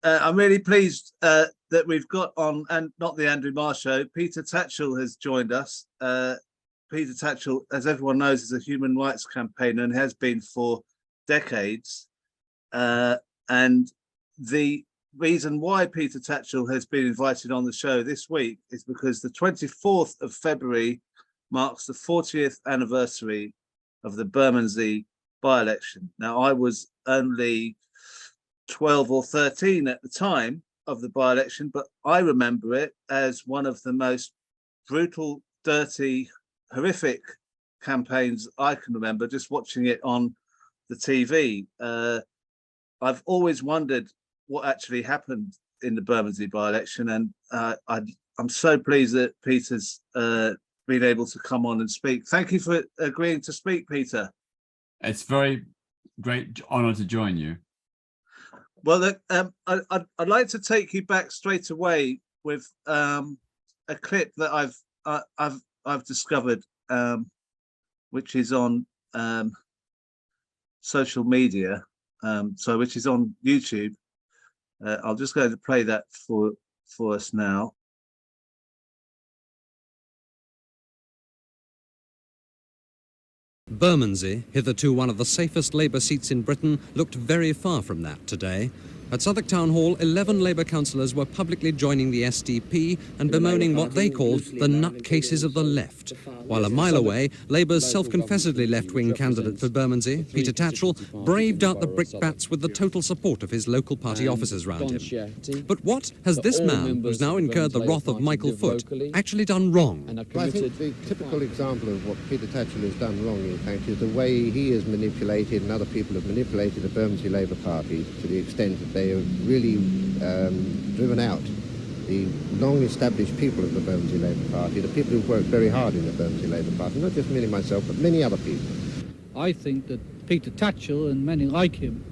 I'm really pleased that we've got on, and not the Andrew Marr show, Peter Tatchell has joined us. Peter Tatchell, as everyone knows, is a human rights campaigner and has been for decades. And the reason why Peter Tatchell has been invited on the show this week is because the 24th of February marks the 40th anniversary of the Bermondsey by-election. Now, I was only 12 or 13 at the time of the by-election, but I remember it as one of the most brutal, dirty, horrific campaigns I can remember, just watching it on the TV. I've always wondered what actually happened in the Bermondsey by-election, and I'm so pleased that Peter's been able to come on and speak. Thank you for agreeing to speak, Peter. It's very great honor to join you. Well, I'd like to take you back straight away with a clip that I've discovered, which is on social media, which is on YouTube. I'll just go to play that for us now. Bermondsey, hitherto one of the safest Labour seats in Britain, looked very far from that today. At Southwark Town Hall, 11 Labour councillors were publicly joining the SDP and bemoaning what they called the nutcases of the left. While a mile away, Labour's self-confessedly left-wing candidate for Bermondsey, Peter Tatchell, braved out the brickbats with the total support of his local party officers round him. But what has this man, who's now incurred the wrath of Michael Foot, actually done wrong? Well, I think the typical example of what Peter Tatchell has done wrong, in fact, is the way he has manipulated and other people have manipulated the Bermondsey Labour Party to the extent that they have really driven out the long-established people of the Bermondsey Labour Party, the people who've worked very hard in the Bermondsey Labour Party, not just merely myself, but many other people. I think that Peter Tatchell and many like him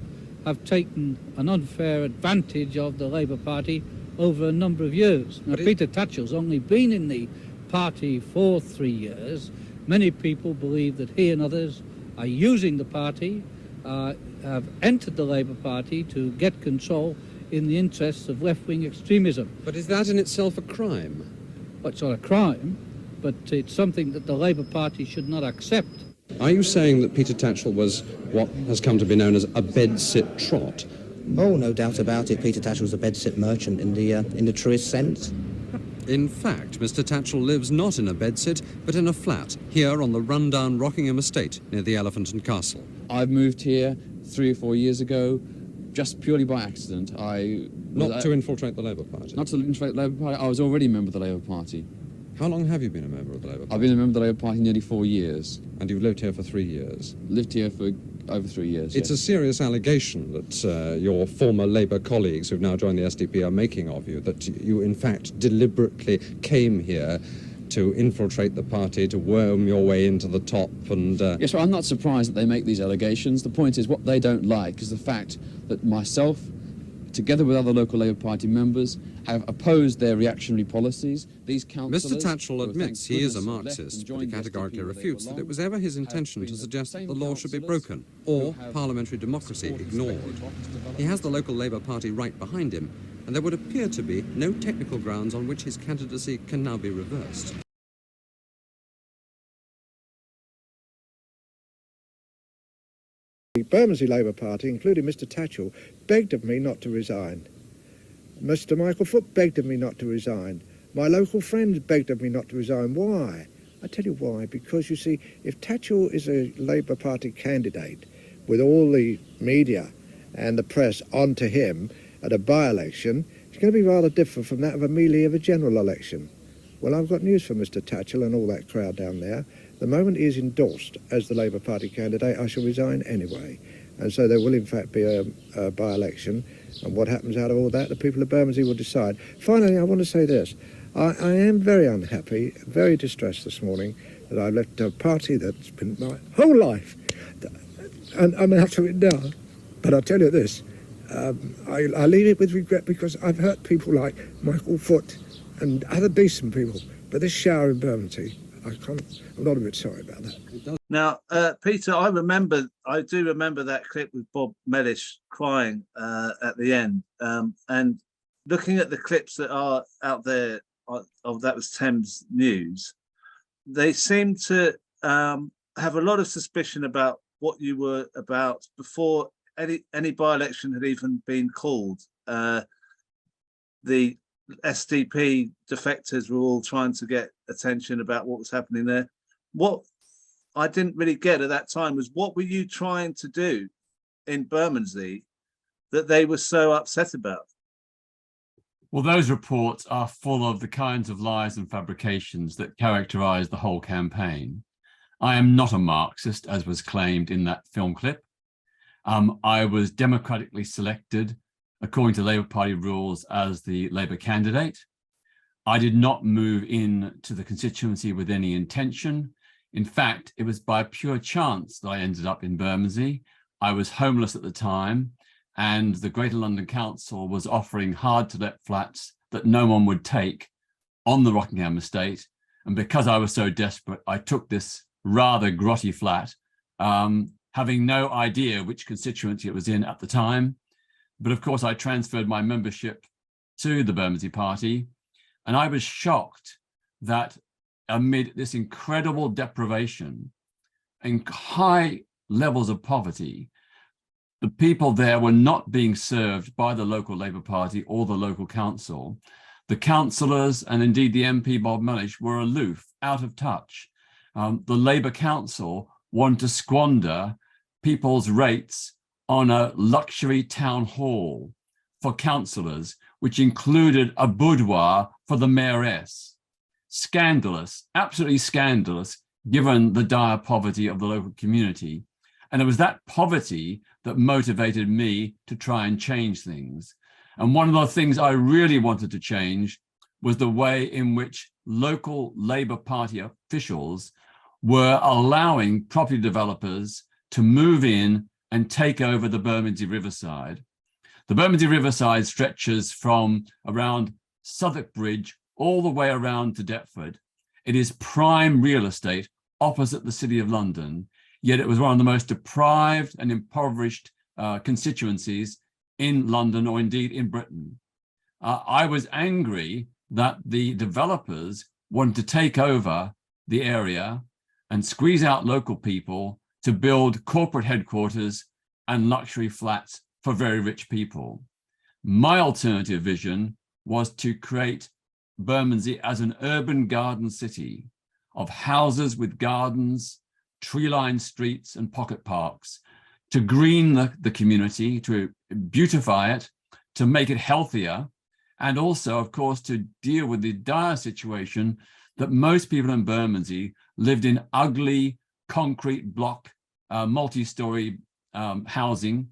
have taken an unfair advantage of the Labour Party over a number of years. Now, Peter Tatchell's only been in the party for 3 years. Many people believe that he and others are using the party, have entered the Labour Party to get control in the interests of left-wing extremism. But is that in itself a crime? Well, it's not a crime, but it's something that the Labour Party should not accept. Are you saying that Peter Tatchell was what has come to be known as a bed-sit trot? Oh, no doubt about it. Peter Tatchell's a bed-sit merchant in the truest sense. In fact, Mr. Tatchell lives not in a bedsit, but in a flat here on the run-down Rockingham estate near the Elephant and Castle. I've moved here 3 or 4 years ago, just purely by accident. Not to infiltrate the Labour Party? Not to infiltrate the Labour Party. I was already a member of the Labour Party. How long have you been a member of the Labour Party? I've been a member of the Labour Party nearly 4 years. And you've lived here for 3 years? Lived here for over 3 years, It's yes. a serious allegation that your former Labour colleagues who've now joined the SDP are making of you, that you in fact deliberately came here to infiltrate the party, to worm your way into the top and... Yes, well, I'm not surprised that they make these allegations. The point is, what they don't like is the fact that myself, together with other local Labour Party members, have opposed their reactionary policies. These councillors... Mr. Tatchell admits he is a Marxist, but he categorically refutes that it was ever his intention to suggest that the law should be broken, or parliamentary democracy ignored. He has the local Labour Party right behind him, and there would appear to be no technical grounds on which his candidacy can now be reversed. The Bermondsey Labour Party, including Mr. Tatchell, begged of me not to resign. Mr. Michael Foot begged of me not to resign. My local friends begged of me not to resign. Why? I tell you why. Because, you see, if Tatchell is a Labour Party candidate with all the media and the press onto him at a by-election, it's going to be rather different from that of a melee of a general election. Well, I've got news for Mr. Tatchell and all that crowd down there. The moment he is endorsed as the Labour Party candidate, I shall resign anyway. And so there will in fact be a by-election, and what happens out of all that, the people of Bermondsey will decide. Finally, I want to say this. I am very unhappy, very distressed this morning that I left a party that's been my whole life, and I'm out of it now. But I'll tell you this, I leave it with regret because I've hurt people like Michael Foot and other decent people, but this shower in Bermondsey, I'm not a bit sorry about that. Now, Peter, I do remember that clip with Bob Mellish crying at the end, and looking at the clips that are out there of that was Thames News, they seem to have a lot of suspicion about what you were about before any by-election had even been called. The SDP defectors were all trying to get attention about what was happening there. What I didn't really get at that time was, what were you trying to do in Bermondsey that they were so upset about? Well, those reports are full of the kinds of lies and fabrications that characterize the whole campaign. I am not a Marxist, as was claimed in that film clip. I was democratically selected according to Labour Party rules as the Labour candidate. I did not move in to the constituency with any intention. In fact, it was by pure chance that I ended up in Bermondsey. I was homeless at the time, and the Greater London Council was offering hard-to-let flats that no one would take on the Rockingham estate. And because I was so desperate, I took this rather grotty flat, having no idea which constituency it was in at the time. But of course, I transferred my membership to the Bermondsey Party, and I was shocked that amid this incredible deprivation and high levels of poverty, the people there were not being served by the local Labour Party or the local council. The councillors and indeed the MP Bob Mellish were aloof, out of touch. The Labour Council wanted to squander people's rates on a luxury town hall for councillors, which included a boudoir for the mayoress. Scandalous, absolutely scandalous, given the dire poverty of the local community. And it was that poverty that motivated me to try and change things. And one of the things I really wanted to change was the way in which local Labour Party officials were allowing property developers to move in and take over the Bermondsey Riverside. The Bermondsey Riverside stretches from around Southwark Bridge all the way around to Deptford. It is prime real estate opposite the City of London, yet it was one of the most deprived and impoverished constituencies in London, or indeed in Britain. I was angry that the developers wanted to take over the area and squeeze out local people to build corporate headquarters and luxury flats for very rich people. My alternative vision was to create Bermondsey as an urban garden city of houses with gardens, tree-lined streets and pocket parks, to green the community, to beautify it, to make it healthier, and also, of course, to deal with the dire situation that most people in Bermondsey lived in ugly concrete block, multi-story housing,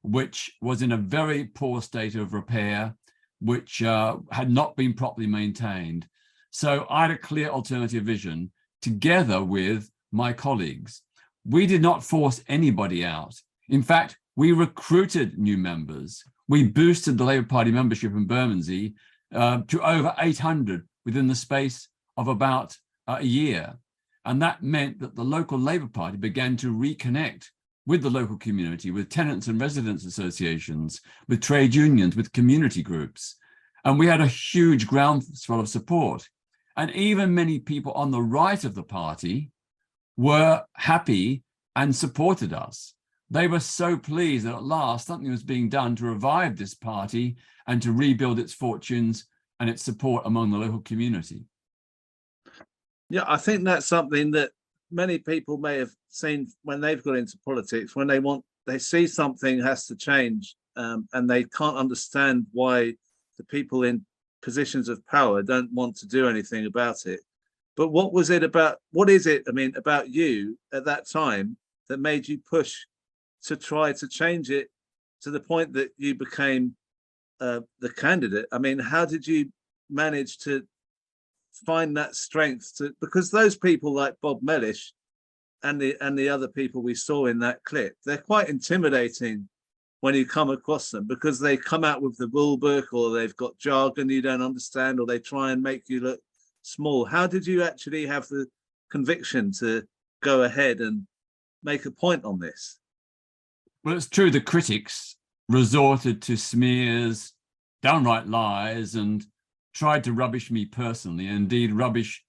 which was in a very poor state of repair, which had not been properly maintained. So I had a clear alternative vision together with my colleagues. We did not force anybody out. In fact, we recruited new members. We boosted the Labour Party membership in Bermondsey to over 800 within the space of about a year. And that meant that the local Labour Party began to reconnect with the local community, with tenants and residents associations, with trade unions, with community groups. And we had a huge groundswell of support. And even many people on the right of the party were happy and supported us. They were so pleased that at last something was being done to revive this party and to rebuild its fortunes and its support among the local community. Yeah, I think that's something that many people may have seen when they've got into politics, when they see something has to change, and they can't understand why the people in positions of power don't want to do anything about it. But what is it about you at that time that made you push to try to change it to the point that you became the candidate? I mean, how did you manage to find that strength because those people like Bob Mellish and the other people we saw in that clip, they're quite intimidating when you come across them, because they come out with the rule book, or they've got jargon you don't understand, or they try and make you look small. How did you actually have the conviction to go ahead and make a point on this? Well, it's true the critics resorted to smears, downright lies, and tried to rubbish me personally, and indeed rubbish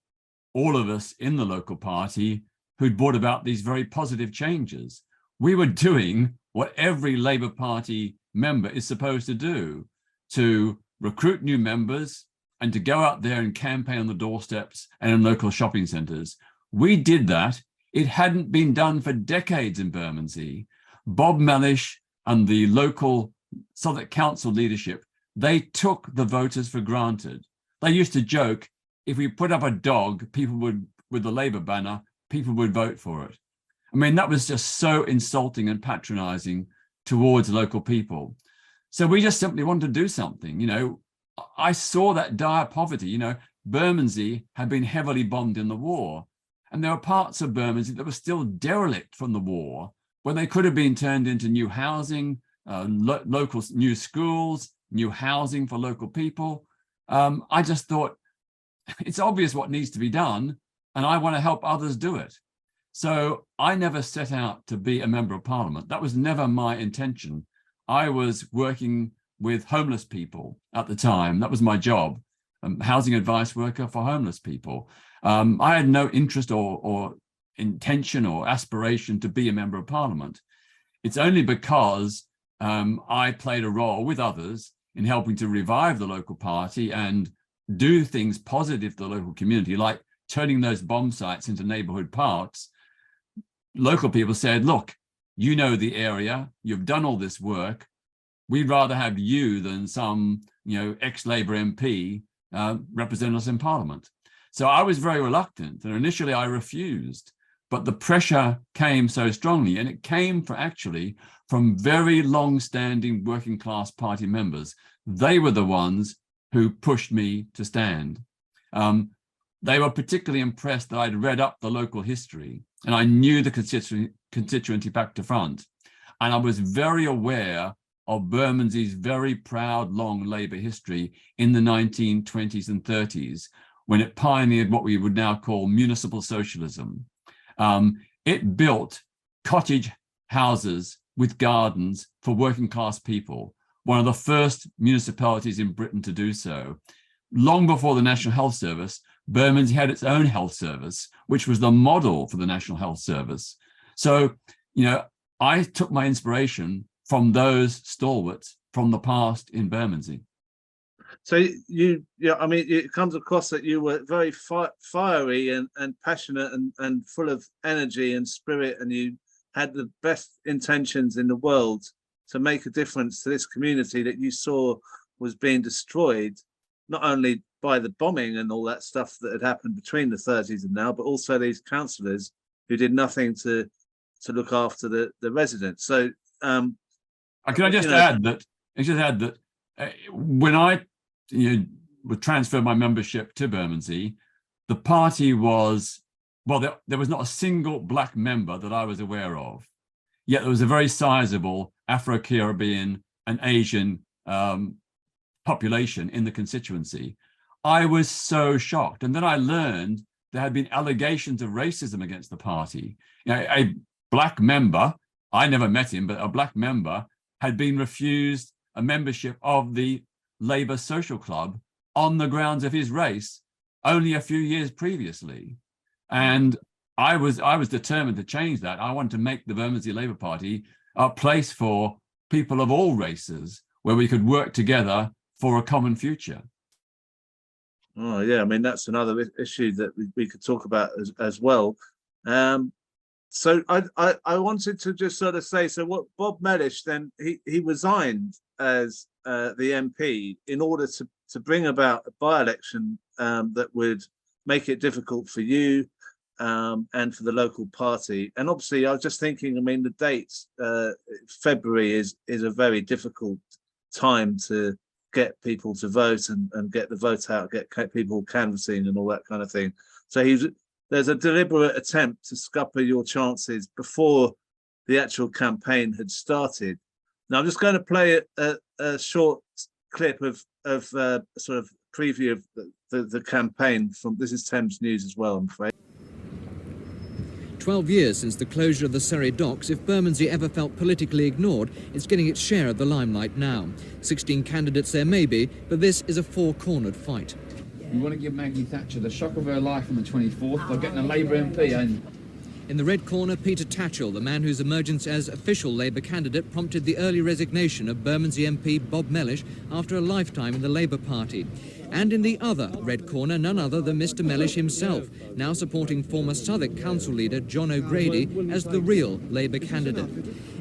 all of us in the local party who'd brought about these very positive changes. We were doing what every Labour Party member is supposed to do, to recruit new members and to go out there and campaign on the doorsteps and in local shopping centres. We did that. It hadn't been done for decades in Bermondsey. Bob Mellish and the local Southwark Council leadership, they took the voters for granted. They used to joke, if we put up a dog, people would, with the Labour banner, people would vote for it. I mean, that was just so insulting and patronising towards local people. So we just simply wanted to do something. You know, I saw that dire poverty. You know, Bermondsey had been heavily bombed in the war, and there were parts of Bermondsey that were still derelict from the war, where they could have been turned into new housing, local new schools, new housing for local people. I just thought, it's obvious what needs to be done, and I want to help others do it. So I never set out to be a member of parliament. That was never my intention. I was working with homeless people at the time. That was my job, housing advice worker for homeless people. I had no interest or intention or aspiration to be a member of parliament. It's only because I played a role with others in helping to revive the local party and do things positive to the local community, like turning those bomb sites into neighborhood parks. Local people said, look, you know the area, you've done all this work. We'd rather have you than some, ex-Labour MP represent us in Parliament. So I was very reluctant, and initially I refused, but the pressure came so strongly, and it came from very long-standing working class party members. They were the ones who pushed me to stand. They were particularly impressed that I'd read up the local history, and I knew the constituency back to front. And I was very aware of Bermondsey's very proud long Labour history in the 1920s and 30s, when it pioneered what we would now call municipal socialism. It built cottage houses with gardens for working class people, one of the first municipalities in Britain to do so. Long before the National Health Service, Bermondsey had its own health service, which was the model for the National Health Service. So, I took my inspiration from those stalwarts from the past in Bermondsey. So it comes across that you were very fiery and passionate and full of energy and spirit, and you had the best intentions in the world to make a difference to this community that you saw was being destroyed, not only by the bombing and all that stuff that had happened between the 30s and now, but also these councillors who did nothing to look after the residents. So can I just add that when I would transfer my membership to Bermondsey, the party was, there was not a single black member that I was aware of, yet there was a very sizable Afro-Caribbean and Asian population in the constituency. I was so shocked. And then I learned there had been allegations of racism against the party. A black member, I never met him, but a black member had been refused a membership of the Labour Social Club on the grounds of his race only a few years previously. And I was determined to change that. I wanted to make the Bermondsey Labour Party a place for people of all races where we could work together for a common future. Oh yeah, I mean that's another issue that we could talk about as well. So I wanted to just sort of say, so what Bob Mellish then he resigned as the MP in order to bring about a by-election that would make it difficult for you and for the local party. And obviously I was just thinking, I mean the dates, February is a very difficult time to get people to vote and get the vote out, get people canvassing and all that kind of thing. So there's a deliberate attempt to scupper your chances before the actual campaign had started. Now I'm just going to play a short clip of sort of preview of the campaign from, this is Thames News as well, I'm afraid. 12 years since the closure of the Surrey docks, if Bermondsey ever felt politically ignored, it's getting its share of the limelight now. 16 candidates there may be, but this is a four-cornered fight. We want to give Maggie Thatcher the shock of her life on the 24th by getting a Labour MP in. In the red corner, Peter Tatchell, the man whose emergence as official Labour candidate prompted the early resignation of Bermondsey MP Bob Mellish after a lifetime in the Labour Party. And in the other red corner, none other than Mr Mellish himself, now supporting former Southwark Council leader John O'Grady as the real Labour candidate.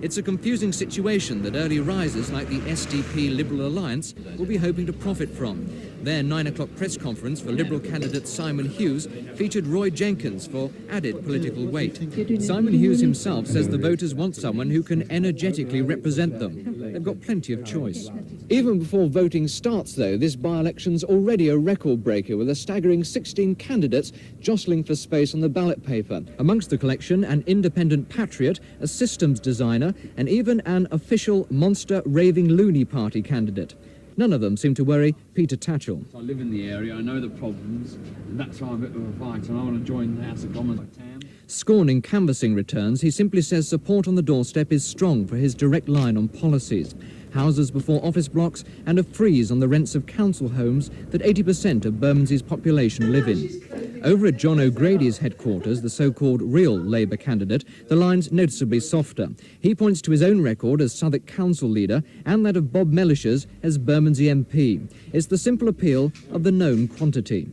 It's a confusing situation that early risers like the SDP Liberal Alliance will be hoping to profit from. Their 9 o'clock press conference for Liberal candidate Simon Hughes featured Roy Jenkins for added political weight. Simon Hughes himself says the voters want someone who can energetically represent them. They've got plenty of choice. Even before voting starts, though, this by-election's already a record breaker with a staggering 16 candidates jostling for space on the ballot paper. Amongst the collection, an independent patriot, a systems designer, and even an official monster raving loony party candidate. None of them seem to worry Peter Tatchell. I live in the area, I know the problems, and that's why I'm a bit of a fight, and I want to join the House of Commons. Scorning canvassing returns, he simply says support on the doorstep is strong for his direct line on policies. Houses before office blocks and a freeze on the rents of council homes that 80% of Bermondsey's population live in. Over at John O'Grady's headquarters, the so-called real Labour candidate, the line's noticeably softer. He points to his own record as Southwark Council leader and that of Bob Mellish's as Bermondsey MP. It's the simple appeal of the known quantity.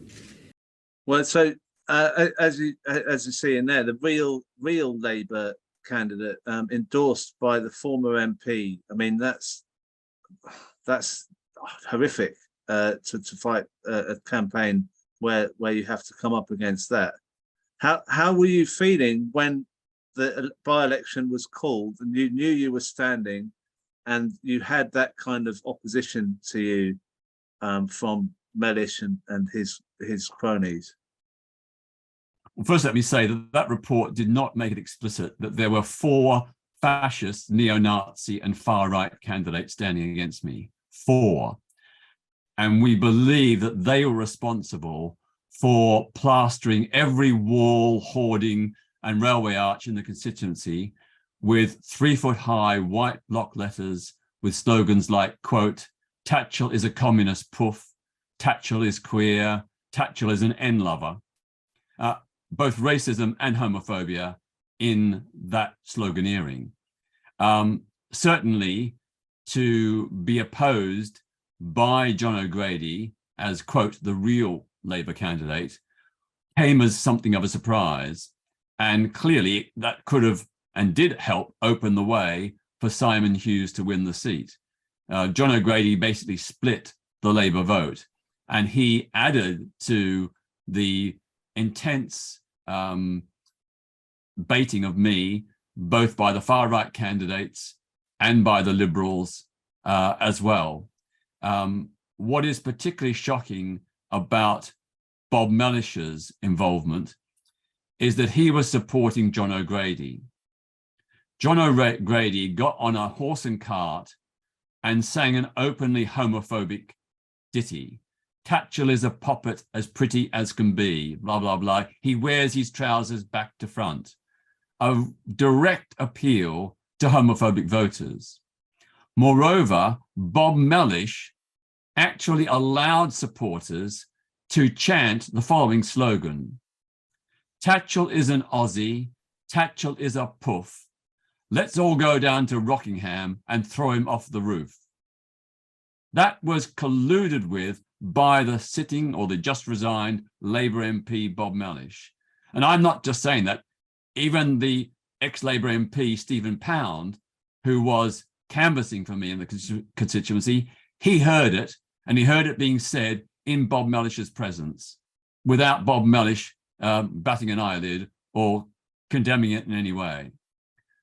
Well, so as you see in there, the real Labour candidate endorsed by the former MP. I mean, that's horrific to fight a campaign where you have to come up against that. How were you feeling when the by-election was called and you knew you were standing and you had that kind of opposition to you from Mellish and his cronies? Well, first, let me say that that report did not make it explicit that there were 4 fascist, neo-Nazi and far-right candidates standing against me. 4. And we believe that they were responsible for plastering every wall, hoarding and railway arch in the constituency with 3-foot-high white block letters with slogans like, quote, Tatchell is a communist poof, Tatchell is queer, Tatchell is an N lover. Both racism and homophobia in that sloganeering. Certainly to be opposed by John O'Grady as, quote, the real Labour candidate came as something of a surprise. And clearly that could have and did help open the way for Simon Hughes to win the seat. John O'Grady basically split the Labour vote, and he added to the intense baiting of me, both by the far-right candidates and by the Liberals as well. What is particularly shocking about Bob Mellish's involvement is that he was supporting John O'Grady. John O'Grady got on a horse and cart and sang an openly homophobic ditty. Tatchell is a poppet as pretty as can be, blah, blah, blah. He wears his trousers back to front. A direct appeal to homophobic voters. Moreover, Bob Mellish actually allowed supporters to chant the following slogan. Tatchell is an Aussie, Tatchell is a poof. Let's all go down to Rockingham and throw him off the roof. That was colluded with by the sitting or the just resigned Labour MP Bob Mellish. And I'm not just saying that. Even the ex-Labour MP Stephen Pound, who was canvassing for me in the constituency, he heard it, and he heard it being said in Bob Mellish's presence without Bob Mellish batting an eyelid or condemning it in any way.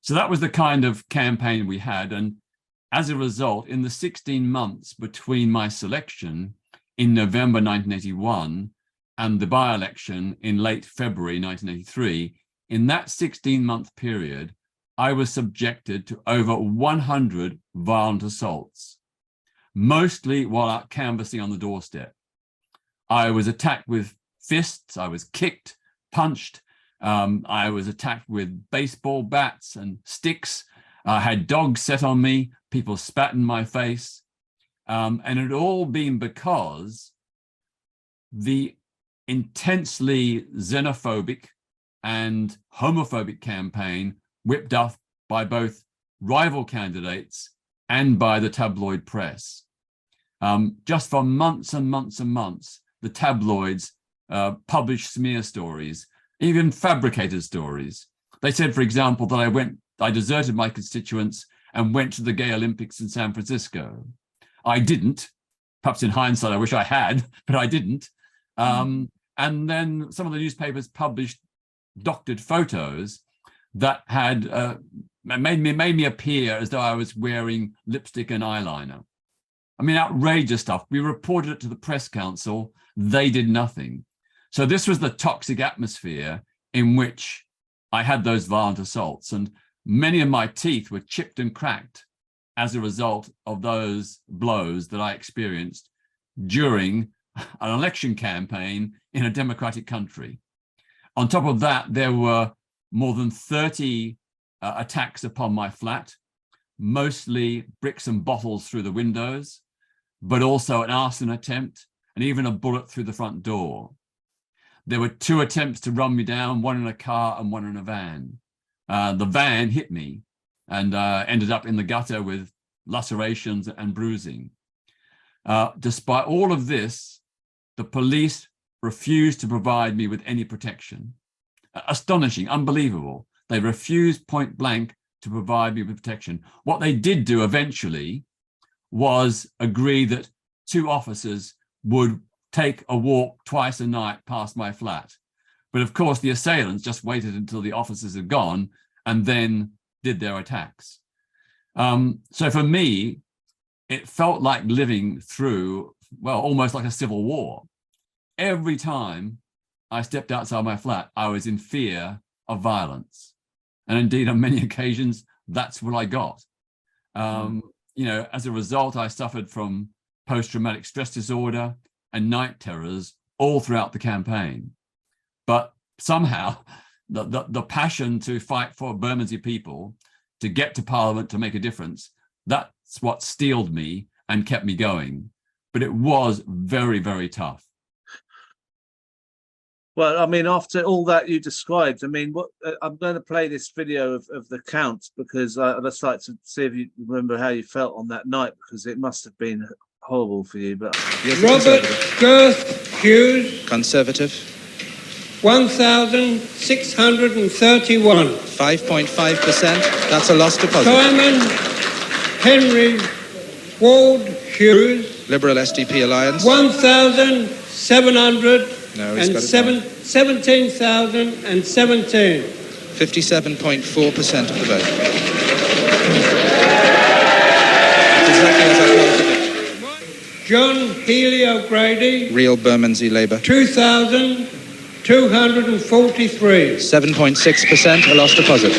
So that was the kind of campaign we had. And as a result, in the 16 months between my selection in November 1981 and the by-election in late February 1983, in that 16-month period, I was subjected to over 100 violent assaults, mostly while out canvassing on the doorstep. I was attacked with fists, I was kicked, punched, I was attacked with baseball bats and sticks. I had dogs set on me. People spat in my face. And it had all been because the intensely xenophobic and homophobic campaign whipped up by both rival candidates and by the tabloid press. Just for months and months and months, the tabloids published smear stories, even fabricated stories. They said, for example, that I deserted my constituents and went to the Gay Olympics in San Francisco. I didn't. Perhaps in hindsight, I wish I had, but I didn't. And then some of the newspapers published doctored photos that had made me appear as though I was wearing lipstick and eyeliner. I mean, outrageous stuff. We reported it to the press council. They did nothing. So this was the toxic atmosphere in which I had those violent assaults, and many of my teeth were chipped and cracked as a result of those blows that I experienced during an election campaign in a democratic country. On top of that, there were more than 30 attacks upon my flat, mostly bricks and bottles through the windows, but also an arson attempt and even a bullet through the front door. There were 2 attempts to run me down, one in a car and one in a van. The van hit me and ended up in the gutter with lacerations and bruising. Despite all of this, the police refused to provide me with any protection. Astonishing, unbelievable. They refused point blank to provide me with protection. What they did do eventually was agree that 2 officers would take a walk twice a night past my flat. But of course, the assailants just waited until the officers had gone and then did their attacks. So for me, it felt like living through, well, almost like a civil war. Every time I stepped outside my flat, I was in fear of violence. And indeed, on many occasions, that's what I got. You know, as a result, I suffered from post-traumatic stress disorder and night terrors all throughout the campaign. But somehow, the passion to fight for Bermondsey people, to get to Parliament, to make a difference, that's what steeled me and kept me going. But it was very, very tough. Well, I mean, after all that you described, I mean, I'm going to play this video of the count because I'd just like to see if you remember how you felt on that night, because it must have been horrible for you. But Robert Girth Hughes, Conservative. 1,631. 5.5%. That's a lost deposit. Simon Henry Ward Hughes, Liberal SDP Alliance. 1,700. No, he's got it 17,017. 57.4% of the vote. Exactly as I thought it. John Healy O'Grady, Real Bermondsey Labour. 2,243. 7.6%, a lost deposit.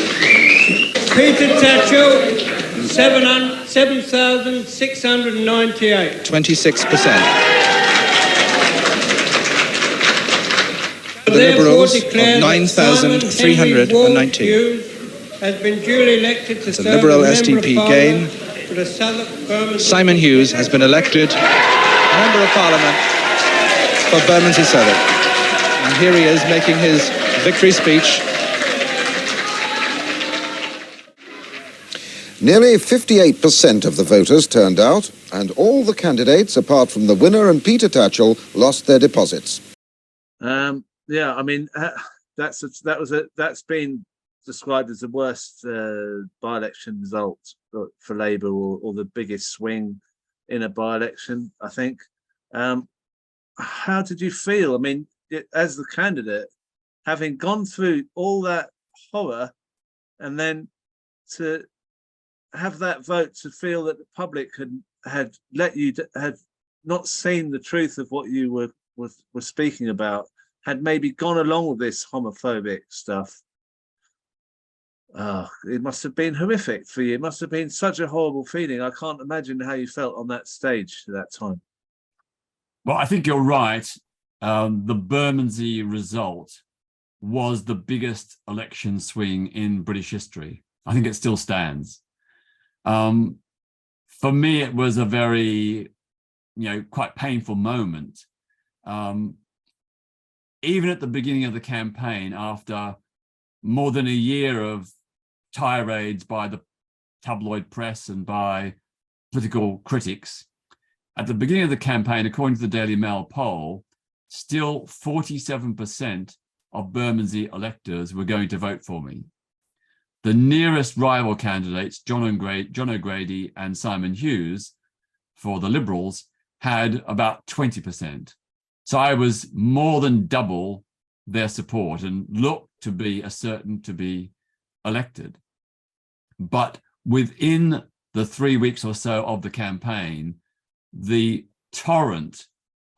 Peter Tatchell, 7,698. 26%. The Therefore Liberals of declare that 9,390. has been duly elected to The serve Liberal as Member of SDP Parliament gain. for the Southwark Bermondsey. Simon Hughes has been elected Member of Parliament for Bermondsey Southwark. And here he is making his victory speech. Nearly 58% of the voters turned out, and all the candidates, apart from the winner and Peter Tatchell, lost their deposits. Yeah, I mean, that's been described as the worst by-election result for Labour, or the biggest swing in a by-election, I think. How did you feel? I mean, as the candidate, having gone through all that horror, and then to have that vote, to feel that the public had not seen the truth of what you were speaking about, had maybe gone along with this homophobic stuff. It must have been horrific for you. It must have been such a horrible feeling. I can't imagine how you felt on that stage at that time. Well, I think you're right. The Bermondsey result was the biggest election swing in British history. I think it still stands. For me, it was a very, quite painful moment. Even at the beginning of the campaign, after more than a year of tirades by the tabloid press and by political critics, at the beginning of the campaign, according to the Daily Mail poll, still 47% of Bermondsey electors were going to vote for me. The nearest rival candidates, John O'Grady and Simon Hughes, for the Liberals, had about 20%. So I was more than double their support and looked to be certain to be elected. But within the 3 weeks or so of the campaign, the torrent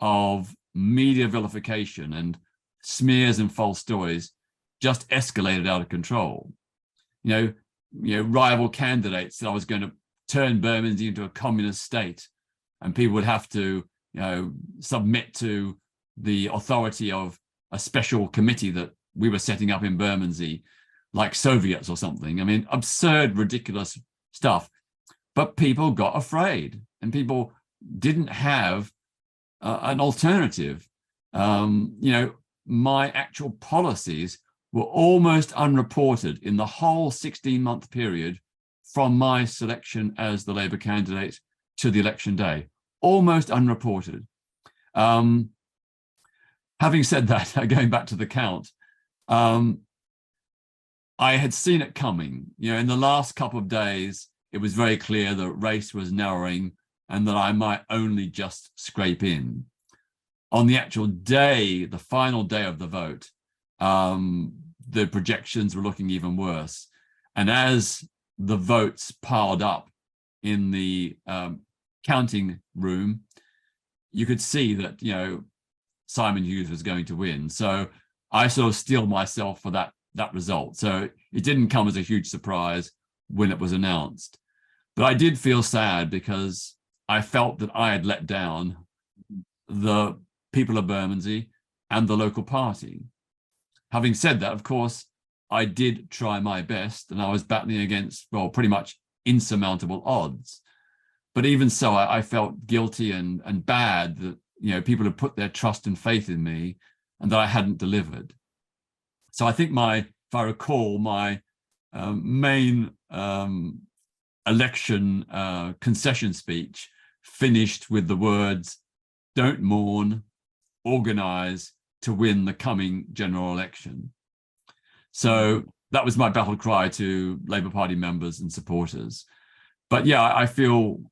of media vilification and smears and false stories just escalated out of control. Rival candidates that I was going to turn Bermondsey into a communist state, and people would have to, submit to the authority of a special committee that we were setting up in Bermondsey, like Soviets or something. I mean, absurd, ridiculous stuff. But people got afraid, and people didn't have an alternative. My actual policies were almost unreported in the whole 16-month period from my selection as the Labour candidate to the election day, almost unreported. Having said that, going back to the count, I had seen it coming. In the last couple of days, it was very clear the race was narrowing and that I might only just scrape in. On the actual day, the final day of the vote, the projections were looking even worse. And as the votes piled up in the counting room, you could see that, Simon Hughes was going to win. So I sort of steeled myself for that result. So it didn't come as a huge surprise when it was announced. But I did feel sad because I felt that I had let down the people of Bermondsey and the local party. Having said that, of course, I did try my best, and I was battling against, well, pretty much insurmountable odds. But even so, I felt guilty and bad that, people had put their trust and faith in me and that I hadn't delivered. So I think if I recall, my main election concession speech finished with the words, "Don't mourn, organize to win the coming general election." So that was my battle cry to Labour Party members and supporters. But yeah, I felt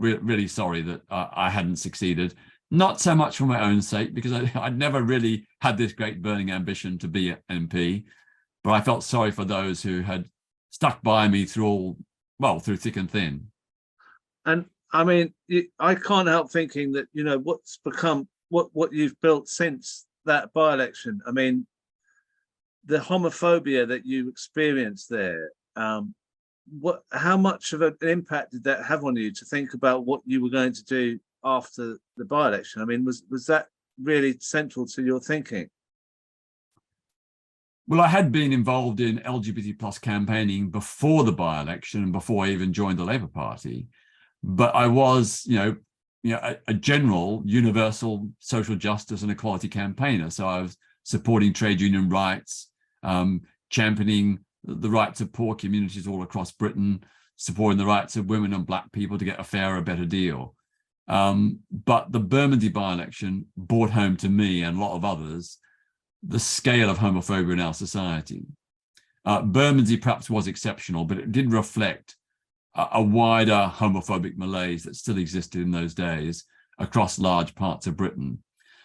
really sorry that I hadn't succeeded. Not so much for my own sake, because I'd never really had this great burning ambition to be an MP, but I felt sorry for those who had stuck by me through thick and thin. And I mean, I can't help thinking that, what's become, what you've built since that by-election. I mean, the homophobia that you experienced there, how much of an impact did that have on you to think about what you were going to do after the by-election? I mean, was that really central to your thinking? Well, I had been involved in LGBT plus campaigning before the by-election and before I even joined the Labour Party. But I was, a general, universal social justice and equality campaigner. So I was supporting trade union rights, championing the rights of poor communities all across Britain, supporting the rights of women and black people to get a fairer, better deal. But the Bermondsey by-election brought home to me and a lot of others the scale of homophobia in our society. Bermondsey perhaps was exceptional, but it did reflect a wider homophobic malaise that still existed in those days across large parts of Britain.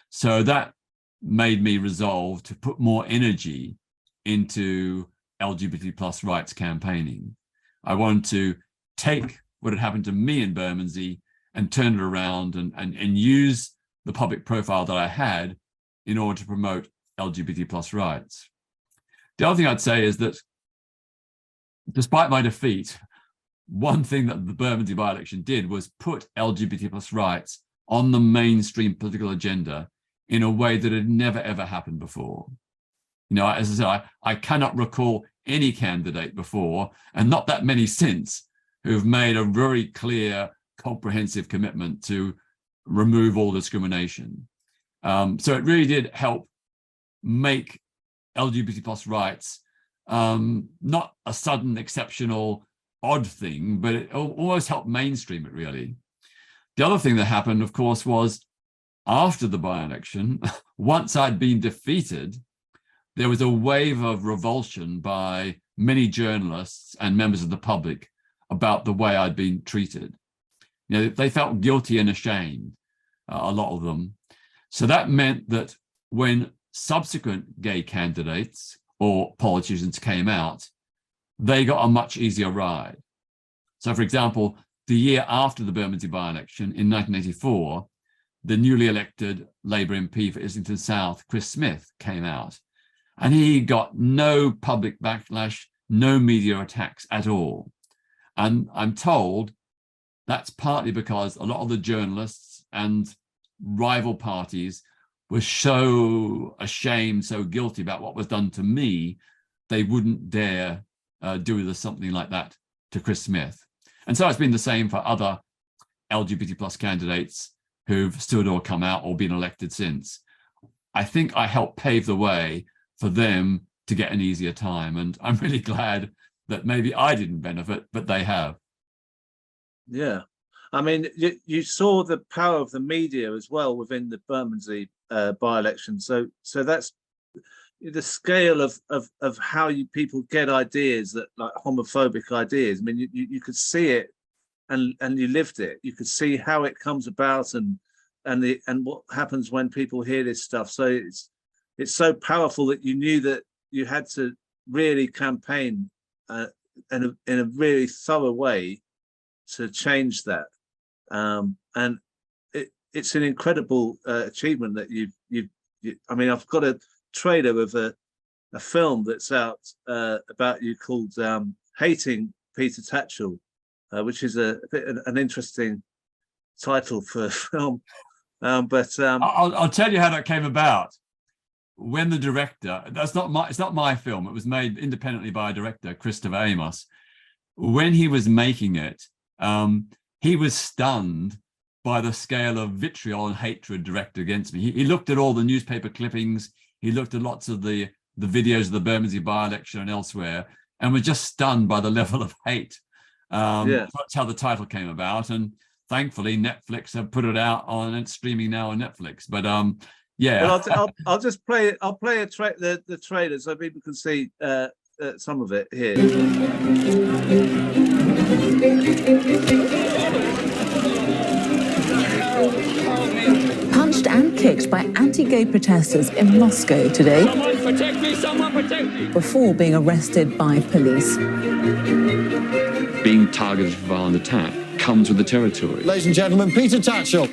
So that made me resolve to put more energy into LGBT plus rights campaigning. I wanted to take what had happened to me in Bermondsey and turn it around and use the public profile that I had in order to promote LGBT plus rights. The other thing I'd say is that despite my defeat, one thing that the Bermondsey by-election did was put LGBT plus rights on the mainstream political agenda in a way that had never, ever happened before. You know, as I said, I cannot recall any candidate before, and not that many since, who've made a very clear, comprehensive commitment to remove all discrimination. So it really did help make LGBT plus rights not a sudden, exceptional, odd thing, but it almost helped mainstream it, really. The other thing that happened, of course, was after the by-election, once I'd been defeated, there was a wave of revulsion by many journalists and members of the public about the way I'd been treated. You know, they felt guilty and ashamed, a lot of them. So that meant that when subsequent gay candidates or politicians came out, they got a much easier ride. So, for example, the year after the Bermondsey by-election in 1984, the newly elected Labour MP for Islington South, Chris Smith, came out, and he got no public backlash, no media attacks at all. And I'm told that's partly because a lot of the journalists and rival parties were so ashamed, so guilty about what was done to me, they wouldn't dare do something like that to Chris Smith. And so it's been the same for other LGBT plus candidates who've stood or come out or been elected since. I think I helped pave the way for them to get an easier time. And I'm really glad that maybe I didn't benefit, but they have. Yeah. I mean, you saw the power of the media as well within the Bermondsey by-election. So that's the scale of how people get ideas, that like homophobic ideas. I mean, you could see it and you lived it. You could see how it comes about and what happens when people hear this stuff. So it's so powerful that you knew that you had to really campaign in a really thorough way to change that. And it's an incredible achievement that you've I mean, I've got a trailer of a film that's out about you called Hating Peter Tatchell, which is a bit an interesting title for a film. But I'll tell you how that came about. When the director, it's not my film, it was made independently by a director, Christopher Amos. When he was making it, he was stunned by the scale of vitriol and hatred directed against me. He looked at all the newspaper clippings, he looked at lots of the videos of the Bermondsey by-election and elsewhere, and was just stunned by the level of hate. That's how the title came about, and thankfully Netflix have put it out on, it's streaming now on Netflix. But yeah. Well, I'll just play it. I'll play the trailer so people can see some of it here. Punched and kicked by anti-gay protesters in Moscow today. Someone protect me, someone protect me. Before being arrested by police. Being targeted for violent attack comes with the territory. Ladies and gentlemen, Peter Tatchell.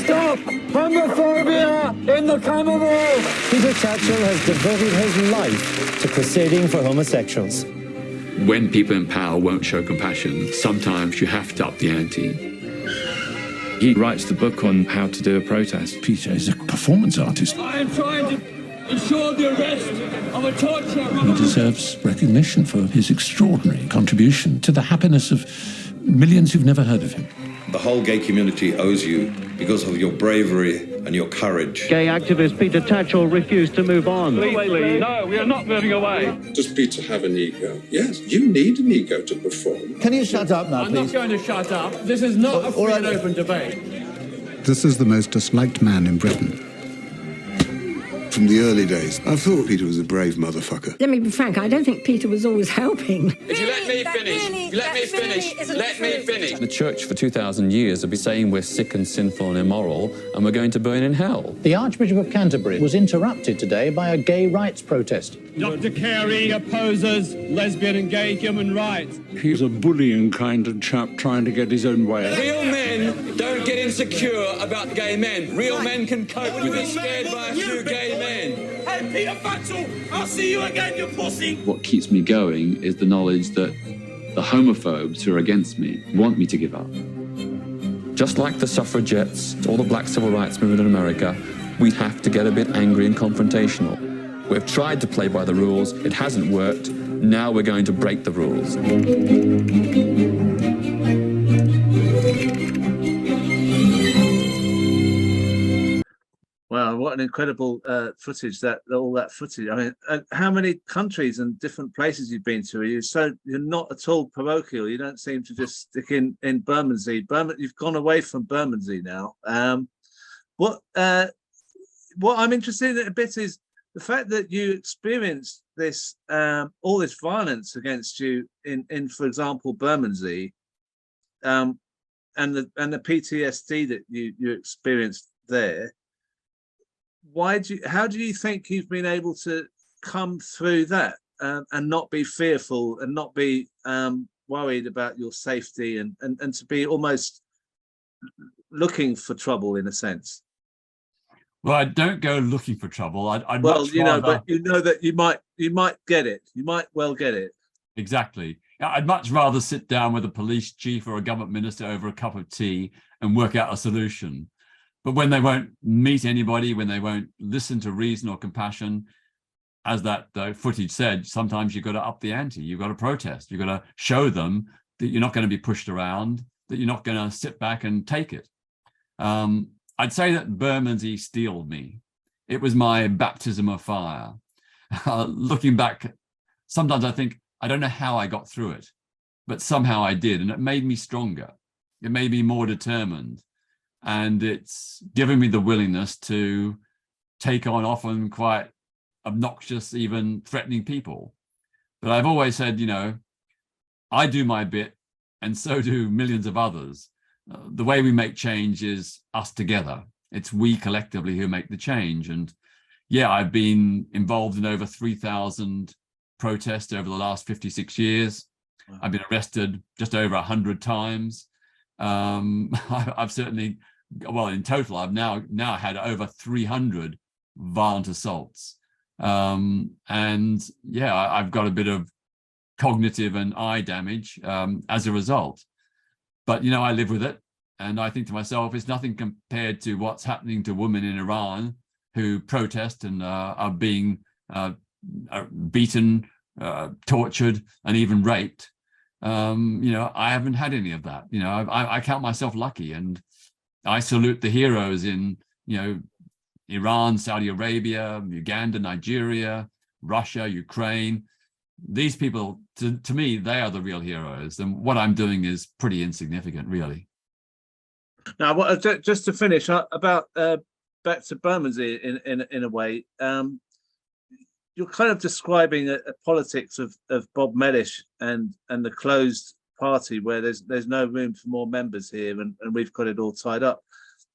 Stop homophobia in the Commonwealth. Peter Tatchell has devoted his life to crusading for homosexuals. When people in power won't show compassion, sometimes you have to up the ante. He writes the book on how to do a protest. Peter is a performance artist. I am trying to ensure the arrest of a torturer. He deserves recognition for his extraordinary contribution to the happiness of millions who've never heard of him. The whole gay community owes you because of your bravery and your courage. Gay activist Peter Tatchell refused to move on. Please. No, we are not moving away. Does Peter have an ego? Yes, you need an ego to perform. Can you shut up now, please? I'm not going to shut up. This is not a free and open debate. This is the most disliked man in Britain. From the early days, I thought Peter was a brave motherfucker. Let me be frank, I don't think Peter was always helping. If you let me finish, let me finish. The church for 2,000 years have been saying we're sick and sinful and immoral and we're going to burn in hell. The Archbishop of Canterbury was interrupted today by a gay rights protest. Dr. Carey opposes lesbian and gay human rights. He's a bullying kind of chap trying to get his own way. Real men don't get insecure about gay men. Real men can cope with being scared by a few gay men. Hey, Peter Tatchell, I'll see you again, you pussy. What keeps me going is the knowledge that the homophobes who are against me want me to give up. Just like the suffragettes or the black civil rights movement in America, we have to get a bit angry and confrontational. We've tried to play by the rules. It hasn't worked. Now we're going to break the rules. Wow, what an incredible footage, all that footage. I mean, how many countries and different places you've been to? You're not at all parochial. You don't seem to just stick in Bermondsey. You've gone away from Bermondsey now. What I'm interested in a bit is the fact that you experienced this all this violence against you in for example, Bermondsey, and the PTSD that you experienced there. How do you think you've been able to come through that and not be fearful and not be worried about your safety and to be almost looking for trouble in a sense? Well, I don't go looking for trouble. I'd well, much rather... but you know that you might get it. You might well get it. Exactly. I'd much rather sit down with a police chief or a government minister over a cup of tea and work out a solution. But when they won't meet anybody, when they won't listen to reason or compassion, as that footage said, sometimes you've got to up the ante. You've got to protest. You've got to show them that you're not going to be pushed around, that you're not going to sit back and take it. I'd say that Bermondsey steeled me. It was my baptism of fire. Looking back, sometimes I think, I don't know how I got through it, but somehow I did, and it made me stronger. It made me more determined. And it's given me the willingness to take on often quite obnoxious, even threatening people. But I've always said, you know, I do my bit and so do millions of others. The way we make change is us together. It's we collectively who make the change. And yeah, I've been involved in over 3,000 protests over the last 56 years. Wow. I've been arrested just over 100 times. I've certainly, well, in total, I've now had over 300 violent assaults. And yeah, I've got a bit of cognitive and eye damage as a result. But, you know, I live with it. And I think to myself, it's nothing compared to what's happening to women in Iran who protest and are being beaten, tortured, and even raped. You know, I haven't had any of that. You know, I count myself lucky, and I salute the heroes in, you know, Iran, Saudi Arabia, Uganda, Nigeria, Russia, Ukraine. These people, to me, they are the real heroes. And what I'm doing is pretty insignificant, really. Now, just to finish about back to Bermondsey in a way, you're kind of describing a politics of Bob Mellish and the closed party where there's no room for more members here, and we've got it all tied up.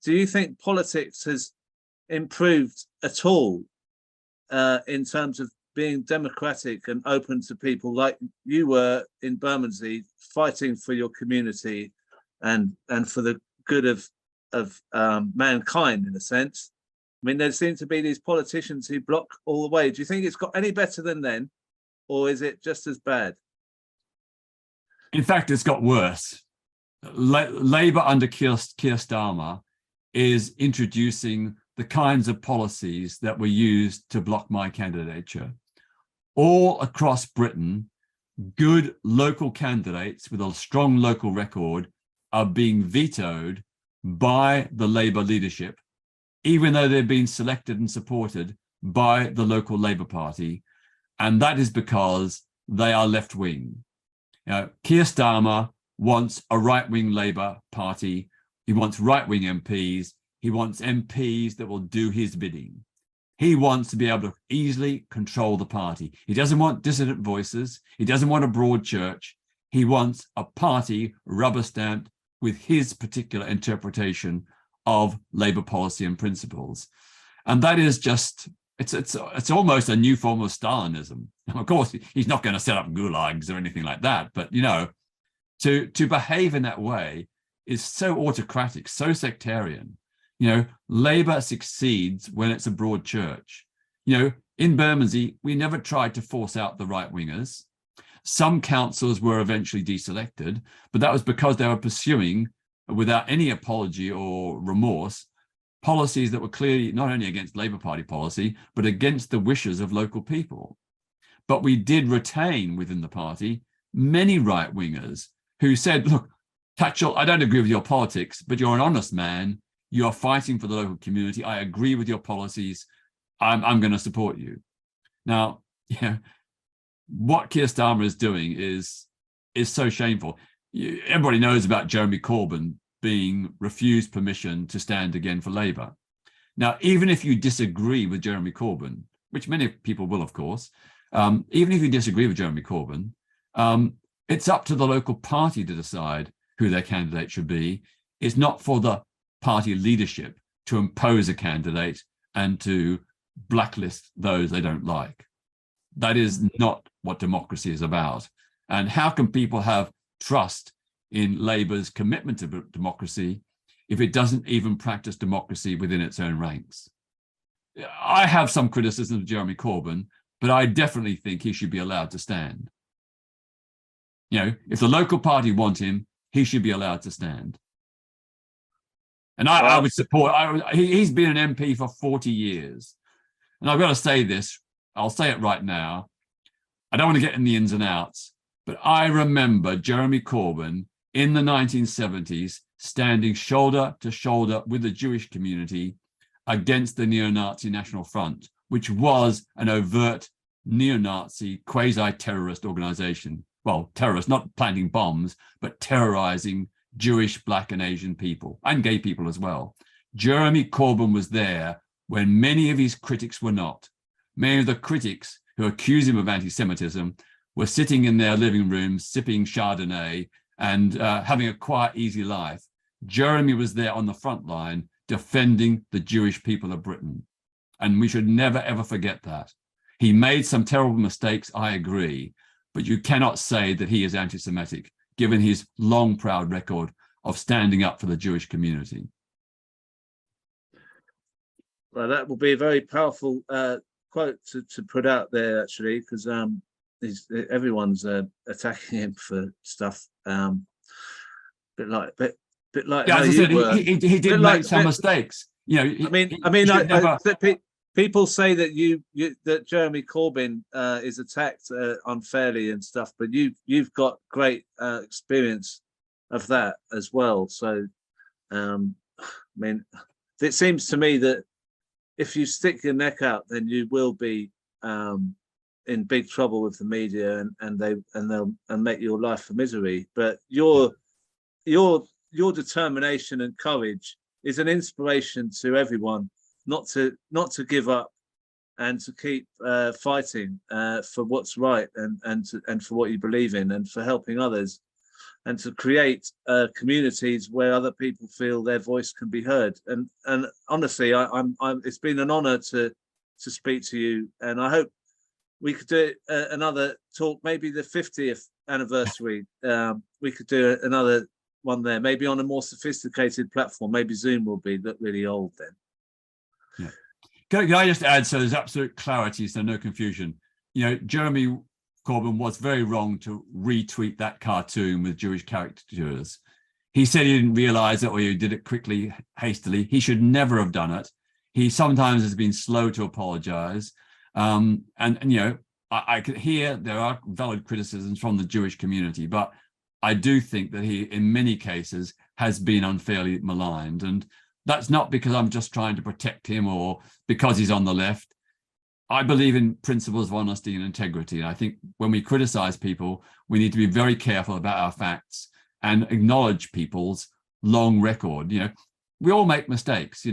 Do you think politics has improved at all in terms of being democratic and open to people like you were in Bermondsey, fighting for your community and for the good of mankind, in a sense? I mean, there seem to be these politicians who block all the way. Do you think it's got any better than then, or is it just as bad? In fact, it's got worse. Labour under Keir Starmer is introducing the kinds of policies that were used to block my candidature. All across Britain, good local candidates with a strong local record are being vetoed by the Labour leadership, even though they've been selected and supported by the local Labour Party. And that is because they are left-wing. Keir Starmer wants a right-wing Labour Party. He wants right-wing MPs. He wants MPs that will do his bidding. He wants to be able to easily control the party. He doesn't want dissident voices. He doesn't want a broad church. He wants a party rubber-stamped with his particular interpretation of Labour policy and principles. And that is just, it's almost a new form of Stalinism. Of course, he's not going to set up gulags or anything like that, but, you know, to behave in that way is so autocratic, so sectarian. You know, Labour succeeds when it's a broad church. You know, in Bermondsey, we never tried to force out the right-wingers. Some councillors were eventually deselected, but that was because they were pursuing, without any apology or remorse, policies that were clearly not only against Labour Party policy, but against the wishes of local people. But we did retain within the party many right-wingers who said, look, Tatchell, I don't agree with your politics, but you're an honest man. You're fighting for the local community. I agree with your policies. I'm going to support you. Now, what Keir Starmer is doing is so shameful. Everybody knows about Jeremy Corbyn being refused permission to stand again for Labour. Now, even if you disagree with Jeremy Corbyn, which many people will, of course, even if you disagree with Jeremy Corbyn, it's up to the local party to decide who their candidate should be. It's not for the party leadership to impose a candidate and to blacklist those they don't like. That is not what democracy is about. And how can people have trust in Labour's commitment to democracy if it doesn't even practice democracy within its own ranks? I have some criticism of Jeremy Corbyn, but I definitely think he should be allowed to stand. If the local party want him, he should be allowed to stand. And I would support, he's been an MP for 40 years. And I've got to say this, I'll say it right now. I don't want to get in the ins and outs, but I remember Jeremy Corbyn in the 1970s standing shoulder to shoulder with the Jewish community against the neo-Nazi National Front, which was an overt neo-Nazi quasi-terrorist organization. Well, terrorists, not planting bombs, but terrorizing Jewish, Black and Asian people, and gay people as well. Jeremy Corbyn was there when many of his critics were not. Many of the critics who accused him of anti-Semitism were sitting in their living rooms, sipping Chardonnay and having a quiet, easy life. Jeremy was there on the front line defending the Jewish people of Britain. And we should never, ever forget that. He made some terrible mistakes, I agree, but you cannot say that he is anti-Semitic, given his long, proud record of standing up for the Jewish community. Well, that will be a very powerful quote to put out there, actually, because everyone's attacking him for stuff. Bit like yeah, as I said, he did make some mistakes. People say that that Jeremy Corbyn is attacked unfairly and stuff, but you've got great experience of that as well. So, it seems to me that if you stick your neck out, then you will be in big trouble with the media, and they'll make your life a misery. But your determination and courage is an inspiration to everyone. Not to give up, and to keep fighting for what's right, and for what you believe in, and for helping others, and to create communities where other people feel their voice can be heard. And honestly, it's been an honour to speak to you, and I hope we could do another talk, maybe the 50th anniversary. We could do another one there, maybe on a more sophisticated platform. Maybe Zoom will be really old then. Yeah. Can I just add, so there's absolute clarity, so no confusion. Jeremy Corbyn was very wrong to retweet that cartoon with Jewish caricatures. He said he didn't realize it, or he did it quickly, hastily. He should never have done it. He sometimes has been slow to apologize. I could hear there are valid criticisms from the Jewish community, but I do think that he, in many cases, has been unfairly maligned. And that's not because I'm just trying to protect him or because he's on the left. I believe in principles of honesty and integrity. And I think when we criticize people, we need to be very careful about our facts and acknowledge people's long record. We all make mistakes,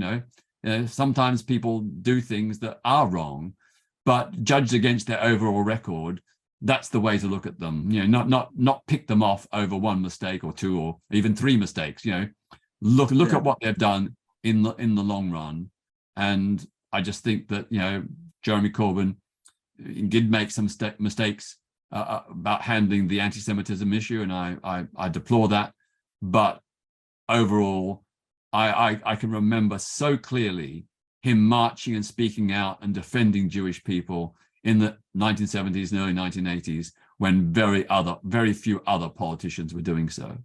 sometimes people do things that are wrong, but judged against their overall record, that's the way to look at them. Not pick them off over one mistake or two or even three mistakes. Look at what they've done in the long run. And I just think that Jeremy Corbyn did make some mistakes about handling the anti-Semitism issue, and I deplore that. But overall, I can remember so clearly him marching and speaking out and defending Jewish people in the 1970s and early 1980s when very few other politicians were doing so.